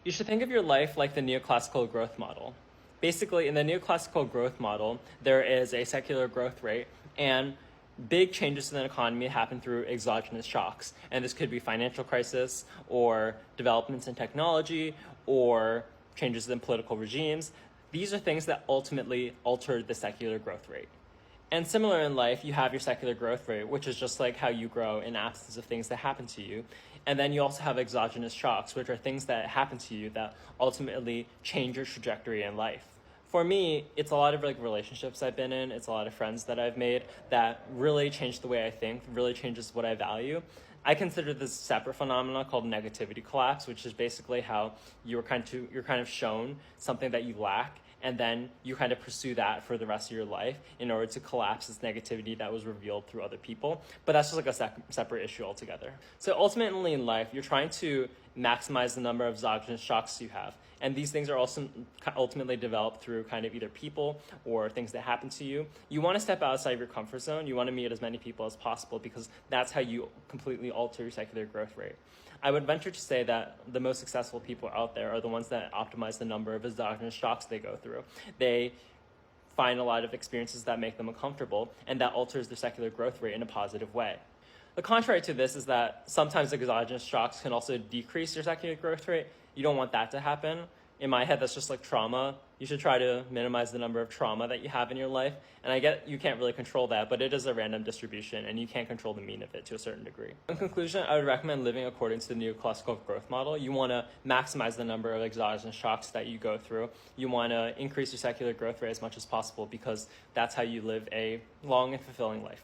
You should think of your life like the neoclassical growth model. Basically, in the neoclassical growth model, there is a secular growth rate, and big changes in the economy happen through exogenous shocks. And this could be financial crisis, or developments in technology, or changes in political regimes. These are things that ultimately alter the secular growth rate. And similar in life, you have your secular growth rate, which is just like how you grow in absence of things that happen to you. And then you also have exogenous shocks, which are things that happen to you that ultimately change your trajectory in life. For me, it's a lot of relationships I've been in. It's a lot of friends that I've made that really changed the way I think, really changes what I value. I consider this a separate phenomena called negativity collapse, which is basically how you're kind of shown something that you lack, and then you kind of pursue that for the rest of your life in order to collapse this negativity that was revealed through other people. But that's just like a separate issue altogether. So ultimately in life, you're trying to maximize the number of exogenous shocks you have. And these things are also ultimately developed through kind of either people or things that happen to you. You want to step outside of your comfort zone. You want to meet as many people as possible because that's how you completely alter your secular growth rate. I would venture to say that the most successful people out there are the ones that optimize the number of exogenous shocks they go through. They find a lot of experiences that make them uncomfortable, and that alters their secular growth rate in a positive way. The contrary to this is that sometimes exogenous shocks can also decrease your secular growth rate. You don't want that to happen. In my head, that's just like trauma. You should try to minimize the number of trauma that you have in your life. And I get you can't really control that, but it is a random distribution, and you can't control the mean of it to a certain degree. In conclusion, I would recommend living according to the neoclassical growth model. You want to maximize the number of exogenous shocks that you go through. You want to increase your secular growth rate as much as possible because that's how you live a long and fulfilling life.